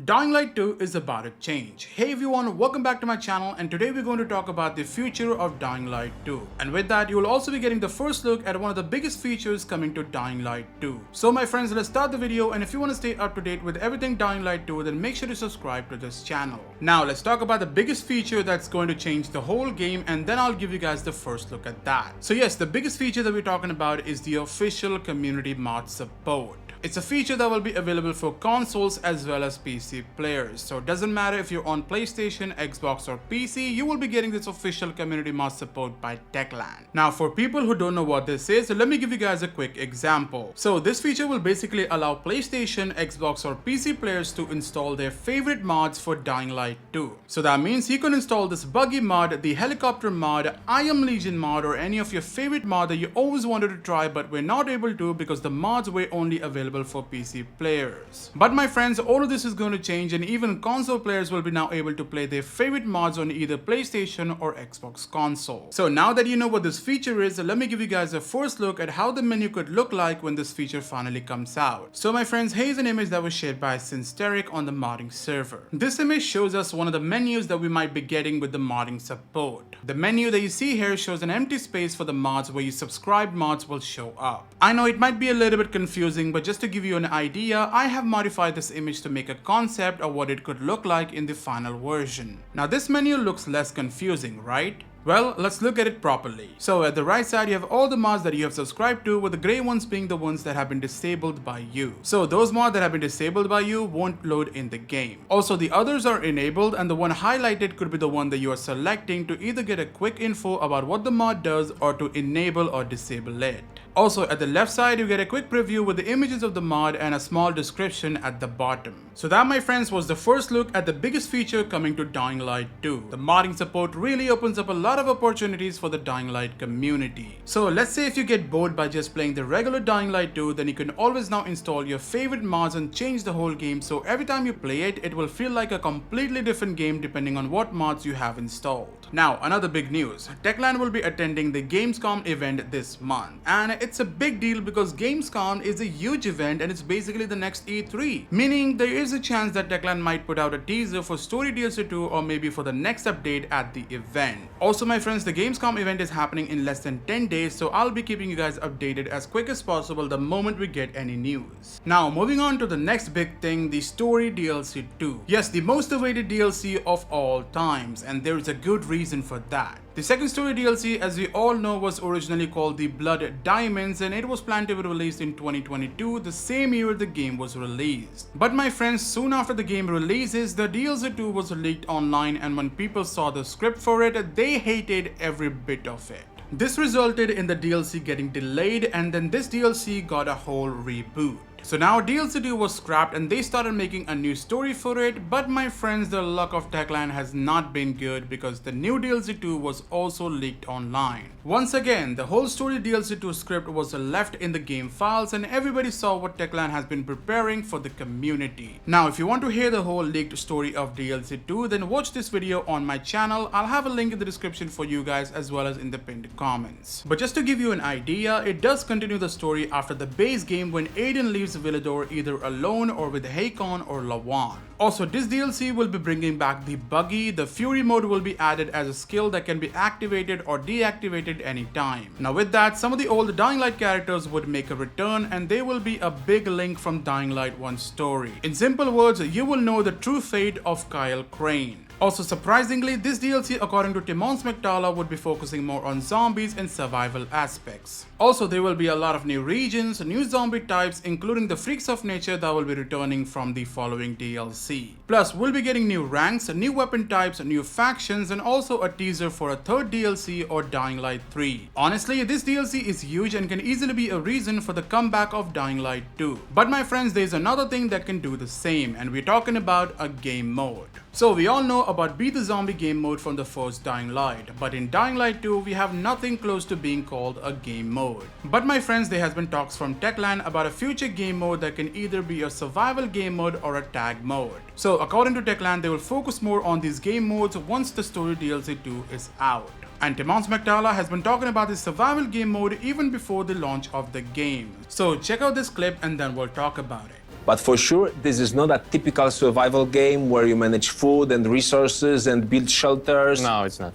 Dying Light 2 is about to change. Hey everyone, welcome back to my channel, and today we're going to talk about the future of Dying Light 2. And with that, you will also be getting the first look at one of the biggest features coming to Dying Light 2. So my friends, let's start the video, and if you want to stay up to date with everything Dying Light 2, then make sure to subscribe to this channel. Now let's talk about the biggest feature that's going to change the whole game, and then I'll give you guys the first look at that. So yes, the biggest feature that we're talking about is the official community mod support. It's a feature that will be available for consoles as well as PC players. So it doesn't matter if you're on PlayStation, Xbox or PC, you will be getting this official community mod support by Techland. Now for people who don't know what this is, let me give you guys a quick example. So this feature will basically allow PlayStation, Xbox or PC players to install their favorite mods for Dying Light 2. So that means you can install this buggy mod, the helicopter mod, I Am Legion mod, or any of your favorite mod that you always wanted to try but were not able to because the mods were only available for PC players. But my friends, all of this is going to change, and even console players will be now able to play their favorite mods on either PlayStation or Xbox console. So now that you know what this feature is, let me give you guys a first look at how the menu could look like when this feature finally comes out. So my friends, here's an image that was shared by Synsteric on the modding server. This image shows us one of the menus that we might be getting with the modding support. The menu that you see here shows an empty space for the mods where your subscribed mods will show up. I know it might be a little bit confusing, but just to give you an idea, I have modified this image to make a concept of what it could look like in the final version. Now this menu looks less confusing, right? Well, let's look at it properly. So at the right side, you have all the mods that you have subscribed to, with the gray ones being the ones that have been disabled by you. So those mods that have been disabled by you won't load in the game. Also, the others are enabled, and the one highlighted could be the one that you are selecting to either get a quick info about what the mod does or to enable or disable it. Also, at the left side, you get a quick preview with the images of the mod and a small description at the bottom. So that, my friends, was the first look at the biggest feature coming to Dying Light 2. The modding support really opens up a lot of opportunities for the Dying Light community. So let's say if you get bored by just playing the regular Dying Light 2, then you can always now install your favorite mods and change the whole game, so every time you play it, it will feel like a completely different game depending on what mods you have installed. Now, another big news. Techland will be attending the Gamescom event this month, and it's a big deal because Gamescom is a huge event and it's basically the next E3, meaning there is a chance that Techland might put out a teaser for Story DLC 2 or maybe for the next update at the event. Also my friends, the Gamescom event is happening in less than 10 days, so I'll be keeping you guys updated as quick as possible the moment we get any news. Now moving on to the next big thing, the Story DLC 2. Yes, the most awaited DLC of all times, and there is a good reason for that. The second Story DLC, as we all know, was originally called the Blood Diamonds, and it was planned to be released in 2022, the same year the game was released. But my friends, soon after the game releases, the DLC 2 was leaked online, and when people saw the script for it, they hated every bit of it. This resulted in the DLC getting delayed, and then this DLC got a whole reboot. So now DLC 2 was scrapped and they started making a new story for it, but my friends, the luck of Techland has not been good because the new DLC 2 was also leaked online. Once again, the whole story DLC 2 script was left in the game files, and everybody saw what Techland has been preparing for the community. Now if you want to hear the whole leaked story of DLC 2, then watch this video on my channel. I'll have a link in the description for you guys as well as in the pinned comments. But just to give you an idea, it does continue the story after the base game when Aiden leaves Villedor either alone or with Hakon or Lawan. Also, this DLC will be bringing back the buggy. The Fury mode will be added as a skill that can be activated or deactivated anytime. Now with that, some of the old Dying Light characters would make a return, and they will be a big link from Dying Light 1 story. In simple words, you will know the true fate of Kyle Crane. Also surprisingly, this DLC, according to Timons McTalla, would be focusing more on zombies and survival aspects. Also, there will be a lot of new regions, new zombie types, including the Freaks of Nature that will be returning from the following DLC. Plus, we'll be getting new ranks, new weapon types, new factions, and also a teaser for a third DLC or Dying Light 3. Honestly, this DLC is huge and can easily be a reason for the comeback of Dying Light 2. But my friends, there's another thing that can do the same, and we're talking about a game mode. So we all know about Be the Zombie game mode from the first Dying Light, but in Dying Light 2 we have nothing close to being called a game mode. But my friends, there has been talks from Techland about a future game mode that can either be a survival game mode or a tag mode. So according to Techland, they will focus more on these game modes once the Story DLC 2 is out. And Timons McTalla has been talking about the survival game mode even before the launch of the game. So check out this clip and then we'll talk about it. But for sure, this is not a typical survival game where you manage food and resources and build shelters. No, it's not.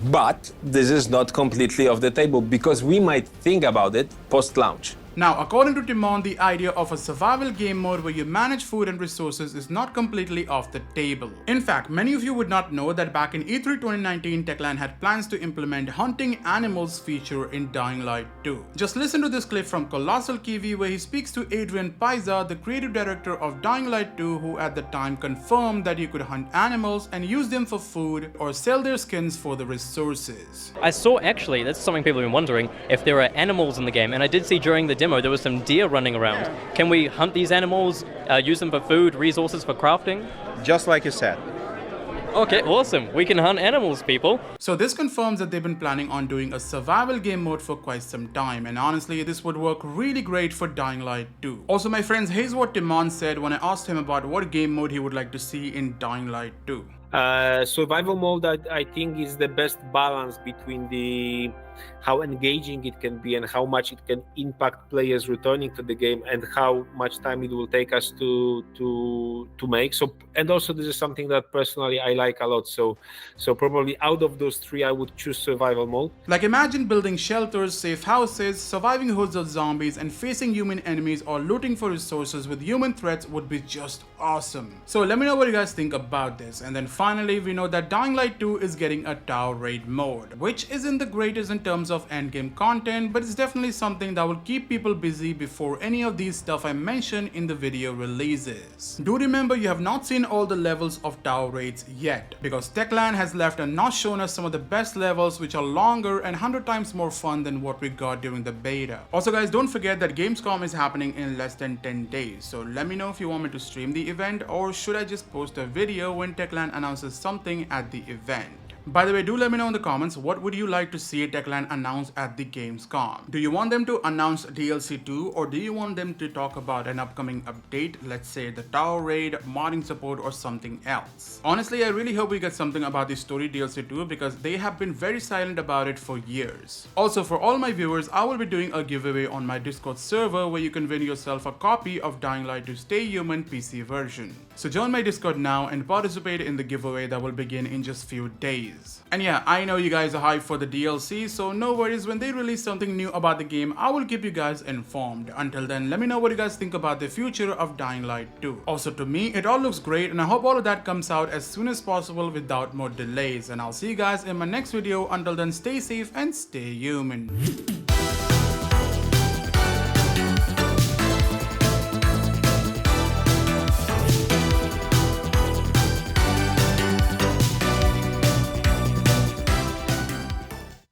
But this is not completely off the table because we might think about it post-launch. Now, according to Timon, the idea of a survival game mode where you manage food and resources is not completely off the table. In fact, many of you would not know that back in E3 2019, Techland had plans to implement hunting animals feature in Dying Light 2. Just listen to this clip from Colossal Kiwi where he speaks to Adrian Paiza, the creative director of Dying Light 2, who at the time confirmed that you could hunt animals and use them for food or sell their skins for the resources. I saw actually, that's something people have been wondering, if there are animals in the game, and I did see during the demo there was some deer running around. Can we hunt these animals, use them for food, resources for crafting? Just like you said. Okay, awesome. We can hunt animals, people. So this confirms that they've been planning on doing a survival game mode for quite some time, and honestly this would work really great for Dying Light 2. Also my friends, here's what Timon said when I asked him about what game mode he would like to see in Dying Light 2. Survival mode, I think, is the best balance between the how engaging it can be and how much it can impact players returning to the game and how much time it will take us to make. So, and also this is something that personally I like a lot. So probably out of those three, I would choose survival mode. Like imagine building shelters, safe houses, surviving hordes of zombies, and facing human enemies or looting for resources with human threats would be just awesome. So let me know what you guys think about this. And then finally, we know that Dying Light 2 is getting a tower raid mode, which isn't the greatest in terms of endgame content, but it's definitely something that will keep people busy before any of these stuff I mentioned in the video releases. Do remember you have not seen all the levels of tower raids yet, because Techland has left and not shown us some of the best levels which are longer and 100 times more fun than what we got during the beta. Also guys, don't forget that Gamescom is happening in less than 10 days, so let me know if you want me to stream the event or should I just post a video when Techland announces something at the event. By the way, do let me know in the comments what would you like to see Techland announce at the Gamescom. Do you want them to announce DLC 2 or do you want them to talk about an upcoming update, let's say the tower raid, modding support or something else? Honestly, I really hope we get something about the story DLC 2 because they have been very silent about it for years. Also, for all my viewers, I will be doing a giveaway on my Discord server where you can win yourself a copy of Dying Light to Stay Human PC version. So join my Discord now and participate in the giveaway that will begin in just few days. And yeah, I know you guys are hyped for the DLC, so no worries, when they release something new about the game, I will keep you guys informed. Until then, let me know what you guys think about the future of Dying Light 2. Also to me, it all looks great and I hope all of that comes out as soon as possible without more delays. And I'll see you guys in my next video. Until then, stay safe and stay human.